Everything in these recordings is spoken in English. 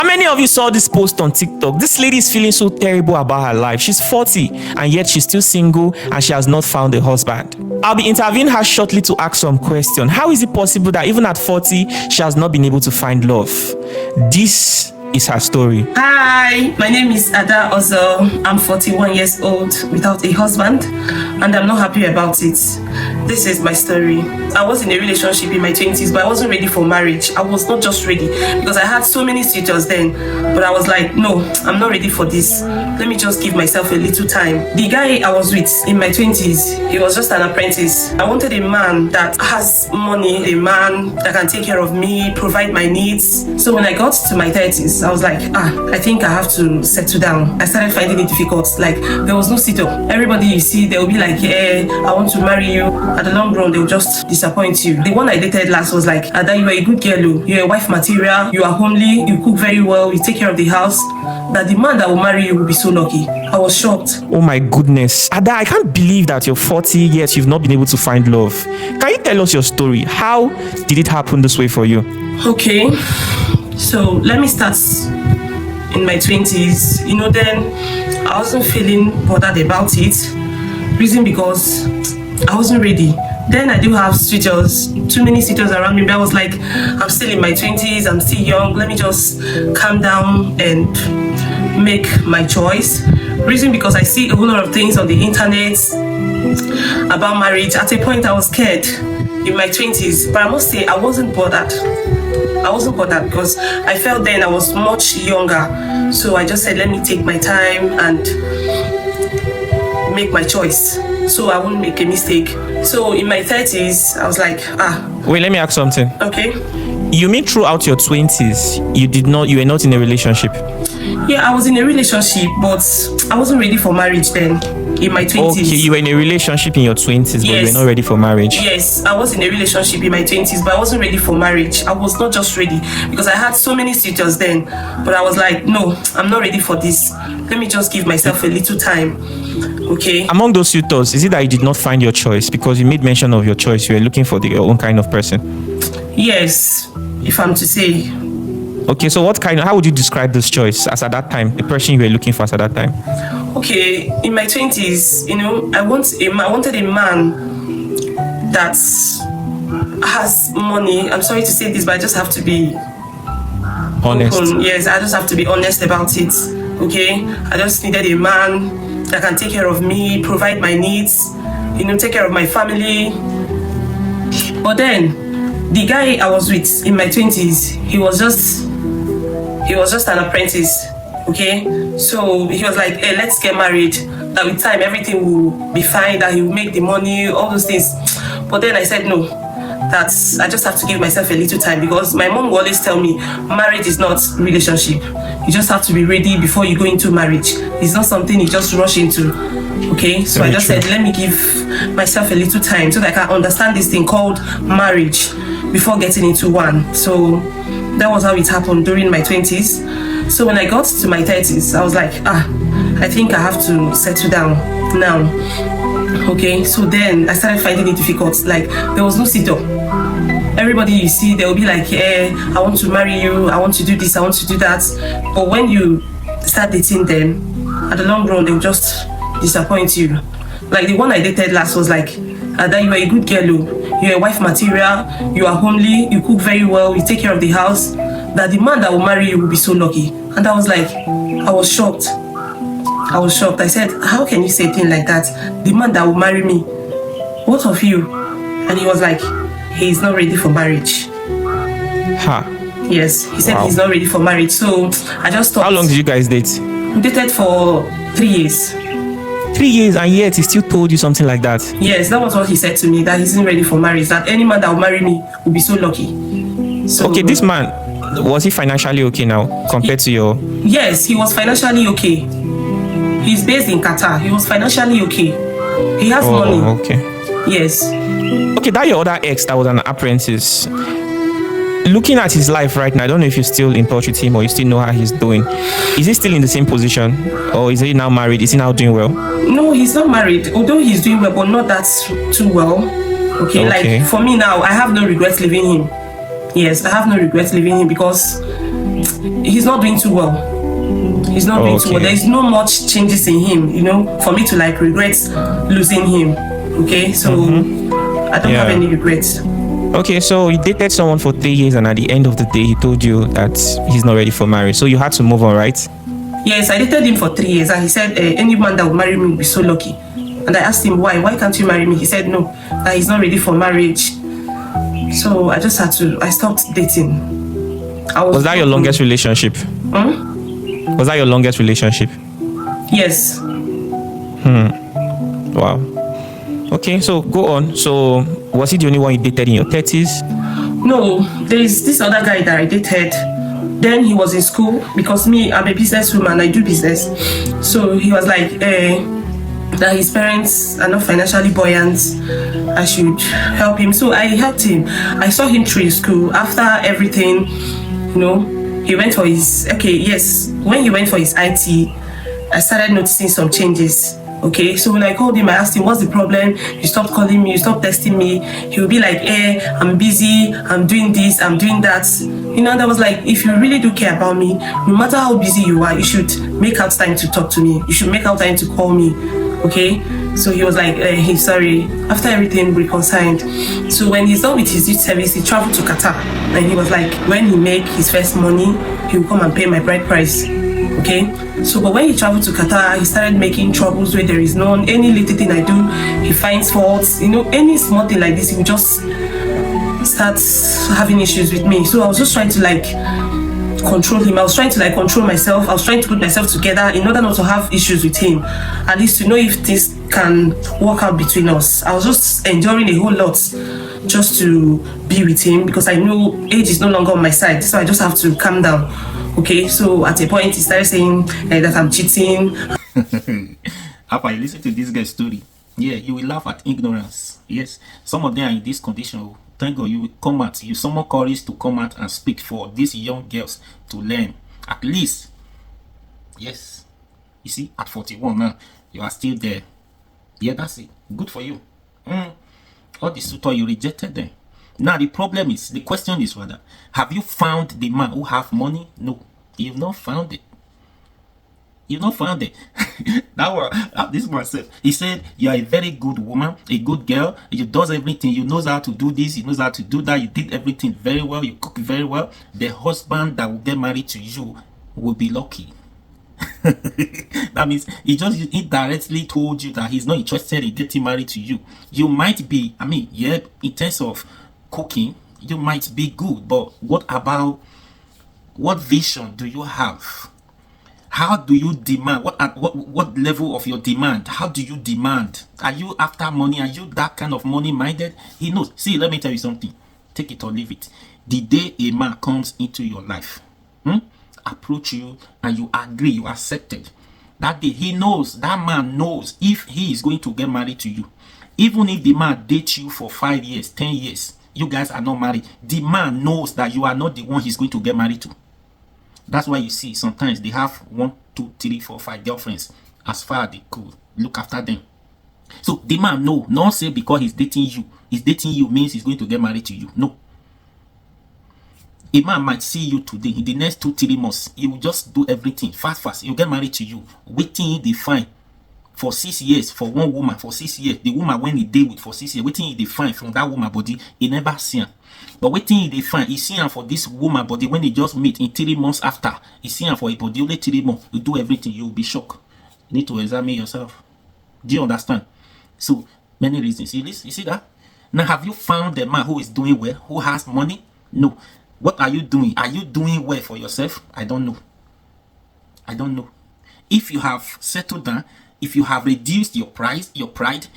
How many of you saw this post on TikTok? This lady is feeling so terrible about her life. She's 40 and yet she's still single and she has not found a husband. I'll be interviewing her shortly to ask some questions. How is it possible that even at 40, she has not been able to find love? This is her story. Hi, my name is Ada Ozo. I'm 41 years old without a husband and I'm not happy about it. This is my story. I was in a relationship in my 20s, but I wasn't ready for marriage. I was not just ready because I had so many suitors then, but I was like, no, I'm not ready for this. Let me just give myself a little time. The guy I was with in my 20s, he was just an apprentice. I wanted a man that has money, a man that can take care of me, provide my needs. So when I got to my 30s, I was like, I think I have to settle down. I started finding it difficult. Like, there was no sit-up. Everybody you see, they will be like, yeah, I want to marry you. At the long run, they will just disappoint you. The one I dated last was like, Ada, you are a good girl. You're a wife material. You are homely. You cook very well. You take care of the house. That the man that will marry you will be so lucky. I was shocked. Oh my goodness. Ada, I can't believe that you're 40 yet you've not been able to find love. Can you tell us your story? How did it happen this way for you? Okay. So let me start in my 20s. Then I wasn't feeling bothered about it. Reason because I wasn't ready. Then I do have suitors, too many suitors around me, but I was like, I'm still in my 20s, I'm still young, let me just calm down and make my choice. Reason because I see a whole lot of things on the internet about marriage. At a point I was scared in my 20s, but I must say I wasn't bothered. I wasn't bothered because I felt then I was much younger. So I just said, let me take my time and make my choice so I won't make a mistake. So in my 30s, I was like, Wait, let me ask something. Okay. You mean throughout your 20s, you were not in a relationship? Yeah, I was in a relationship, but I wasn't ready for marriage then. In my 20s. Okay, you were in a relationship in your 20s, but you were not ready for marriage. Yes, I was in a relationship in my 20s, but I wasn't ready for marriage. I was not just ready because I had so many suitors then. But I was like, no, I'm not ready for this. Let me just give myself a little time. Okay. Among those suitors, is it that you did not find your choice? Because you made mention of your choice. You were looking for your own kind of person. Yes, if I'm to say. Okay, so how would you describe this choice as at that time, the person you were looking for as at that time? Okay, in my 20s, I wanted a man that has money. I'm sorry to say this, but I just have to be honest. Open. Yes, I just have to be honest about it. Okay, I just needed a man that can take care of me, provide my needs, take care of my family. But then, the guy I was with in my 20s, he was just an apprentice. Okay, so he was like, hey, let's get married. That with time everything will be fine, that he will make the money, all those things. But then I said no, I just have to give myself a little time because my mom will always tell me marriage is not relationship. You just have to be ready before you go into marriage. It's not something you just rush into. Okay, so I just said, let me give myself a little time so that I can understand this thing called marriage before getting into one. So that was how it happened during my 20s. So when I got to my 30s, I was like, I think I have to settle down now. Okay, so then I started finding it difficult. Like, there was no sit-up. Everybody you see, they will be like, yeah, I want to marry you, I want to do this, I want to do that. But when you start dating them, at the long run, they will just disappoint you. Like the one I dated last was like, Ada, you are a good girl, you're a wife material, you are homely, you cook very well, you take care of the house. That the man that will marry you will be so lucky. And I was like, I was shocked. I said, how can you say a thing like that? The man that will marry me, what of you? And he was like, he is not ready for marriage. Yes, he said he's not ready for marriage. So I just thought. How long did you guys date? We dated for 3 years. 3 years, and yet he still told you something like that? Yes, that was what he said to me, that he isn't ready for marriage, that any man that will marry me will be so lucky. So, okay, this man, was he financially okay now compared to your... Yes, he was financially okay. He's based in Qatar. He was financially okay. He has money. Okay. Yes. Okay, that your other ex that was an apprentice, looking at his life right now, I don't know if you're still in touch with him or you still know how he's doing. Is he still in the same position, or is he now married? Is he now doing well? No, he's not married, although he's doing well, but not that too well. Okay, like for me now, I have no regrets leaving him. Yes, I have no regrets leaving him because he's not doing too well. He's not doing too well. There is no much changes in him, you know, for me to like regret losing him. Okay, so I don't have any regrets. Okay, so you dated someone for 3 years, and at the end of the day, he told you that he's not ready for marriage. So you had to move on, right? Yes, I dated him for 3 years, and he said any man that would marry me would be so lucky. And I asked him why. Why can't you marry me? He said no, that he's not ready for marriage. So I just had to. I stopped dating. Was that your longest relationship? Was that your longest relationship? Yes. Wow. Okay, so go on. So was he the only one you dated in your 30s? No, there's this other guy that I dated. Then he was in school because me, I'm a businesswoman, I do business. So he was like, that his parents are not financially buoyant, I should help him. So I helped him. I saw him through school. After everything, you know, he went for his, when he went for his IT, I started noticing some changes. Okay, so when I called him, I asked him, what's the problem? You stopped calling me, you stopped texting me. He would be like, I'm busy, I'm doing this, I'm doing that. You know, that was like, if you really do care about me, no matter how busy you are, you should make out time to talk to me. You should make out time to call me. Okay, so he was like, he's sorry. After everything reconciled, so when he's done with his youth service, he traveled to Qatar, and he was like, when he make his first money, he will come and pay my bride price. Okay, so but when he traveled to Qatar, he started making troubles where there is none. Any little thing I do, he finds faults. You know, any small thing like this, he will just start having issues with me. So I was just trying to like control him. I was trying to like control myself. I was trying to put myself together in order not to have issues with him, at least to know if this can work out between us. I was just enduring a whole lot just to be with him because I know age is no longer on my side, so I just have to calm down. Okay, so at a point he started saying that I'm cheating. After you listen to this guy's story, yeah, you will laugh at ignorance. Yes, some of them are in this condition. Thank God you will come out. You summon courage to come out and speak for these young girls to learn. At least, yes, you see, at 41 now, you are still there. Yeah, that's it. Good for you. All the suitor, you rejected them. Now the problem is, the question is rather, have you found the man who have money? No, you've not found it. You've not found it. That was this myself. He said you are a very good woman, a good girl. You does everything. You knows how to do this. You knows how to do that. You did everything very well. You cook very well. The husband that will get married to you will be lucky. That means he just indirectly told you that he's not interested in getting married to you. You might be, I mean, yeah, in terms of cooking, you might be good, but what about, what vision do you have? How do you demand? What level of your demand? How do you demand? Are you after money? Are you that kind of money minded? He knows. See, let me tell you something. Take it or leave it. The day a man comes into your life, approach you and you agree, you accepted, that day he knows, that man knows if he is going to get married to you. Even if the man dates you for 5 years, 10 years, you guys are not married, the man knows that you are not the one he's going to get married to. That's why you see sometimes they have 1, 2, 3, 4, 5 girlfriends as far as they could look after them. So the man know, not say because he's dating you means he's going to get married to you. No. A man might see you today, in the next 2, 3 months, he will just do everything fast. He'll get married to you. Waiting they find for 6 years for one woman, for 6 years. The woman when he date with for 6 years, waiting they find from that woman body, he never see her. But waiting they find, he see her for this woman body when they just meet in 3 months after. He see her for a body only 3 months. You do everything, you will be shocked. You need to examine yourself. Do you understand? So many reasons. You see that? Now have you found the man who is doing well, who has money? No. What are you doing? Are you doing well for yourself? I don't know. I don't know. If you have settled down, if you have reduced your pride,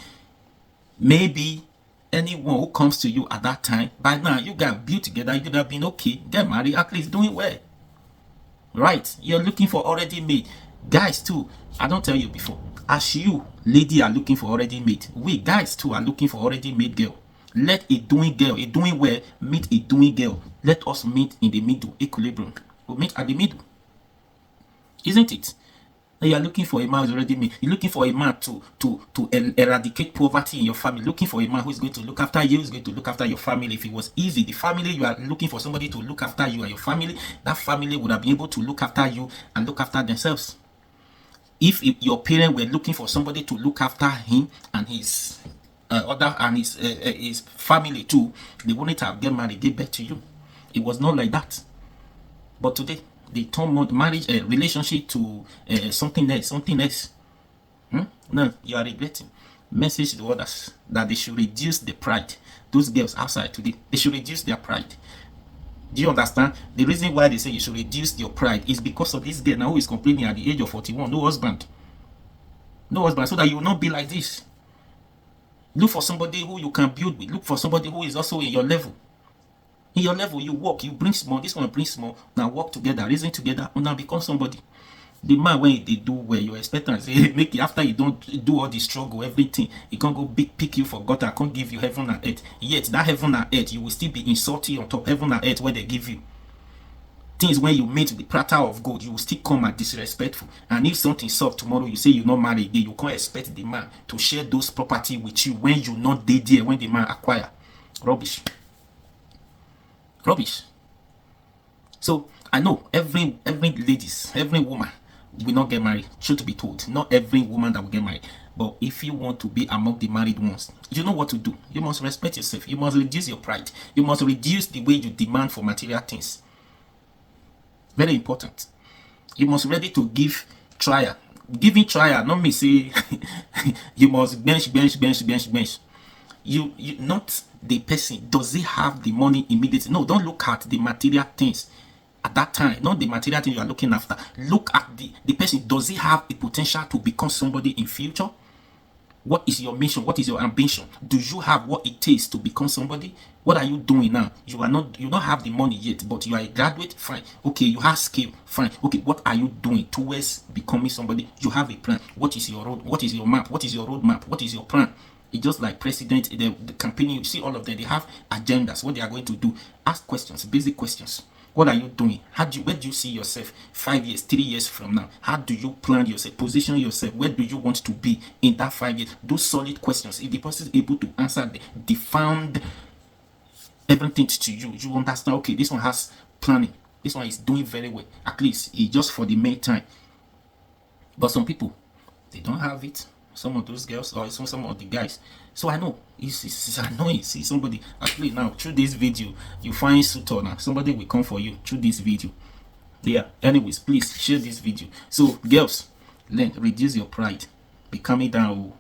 maybe anyone who comes to you at that time, by now you guys built together, you could have been okay, get married, at least doing well. Right? You're looking for already made. Guys too, I don't tell you before, as you, lady, are looking for already made, we guys too are looking for already made girl. Let a doing girl, a doing well, meet a doing girl. Let us meet in the middle, equilibrium. We'll meet at the middle. Isn't it? And you are looking for a man who's already made. You're looking for a man to eradicate poverty in your family. Looking for a man who's going to look after you, who's going to look after your family. If it was easy, the family you are looking for somebody to look after you and your family, that family would have been able to look after you and look after themselves. If your parents were looking for somebody to look after him and his his family too, they wouldn't have get married, give birth to you. It was not like that. But today, they turn marriage relationship to something else. No, you are regretting. Message to others that they should reduce the pride. Those girls outside today, they should reduce their pride. Do you understand? The reason why they say you should reduce your pride is because of this girl now who is complaining at the age of 41, no husband, so that you will not be like this. Look for somebody who you can build with. Look for somebody who is also in your level. In your level, you work, you bring small, this one brings small. Now work together, reason together, and now become somebody. The man, when they do well, you expect and say, make it after you don't do all the struggle, everything, he can't go pick you for God, I can't give you heaven and earth. Yet that heaven and earth, you will still be insulting on top heaven and earth where they give you. Things when you meet the platter of gold, you will still come and disrespectful. And if something soft tomorrow, you say you're not married again, you can't expect the man to share those property with you when you not there, when the man acquire. Rubbish. So I know every ladies, every woman will not get married. Truth be told, not every woman that will get married. But if you want to be among the married ones, you know what to do. You must respect yourself. You must reduce your pride. You must reduce the way you demand for material things. Very important. You must ready to give trial. Giving trial, not me say you must bench. You not the person, does he have the money immediately? No, don't look at the material things at that time, not the material things you are looking after. Look at the person, does he have the potential to become somebody in future? What is your mission? What is your ambition? Do you have what it takes to become somebody? What are you doing now? You don't have the money yet, but you are a graduate, fine. Okay, you have skill, fine. Okay, what are you doing towards becoming somebody? You have a plan. What is your road? What is your map? What is your roadmap? What is your plan? It's just like president, the campaign, you see all of them, they have agendas, what they are going to do. Ask questions, basic questions. What are you doing? Where do you see yourself 5 years, 3 years from now? How do you plan yourself, position yourself? Where do you want to be in that 5 years? Those solid questions. If the person is able to answer the found everything to you, you understand, okay, this one has planning. This one is doing very well. At least it's just for the main time. But some people, they don't have it. Some of those girls or some of the guys. So I know it's annoying. See somebody actually now through this video, you find suitor now. Somebody will come for you through this video. Yeah. Anyways, please share this video. So girls, learn, reduce your pride. Be calming down.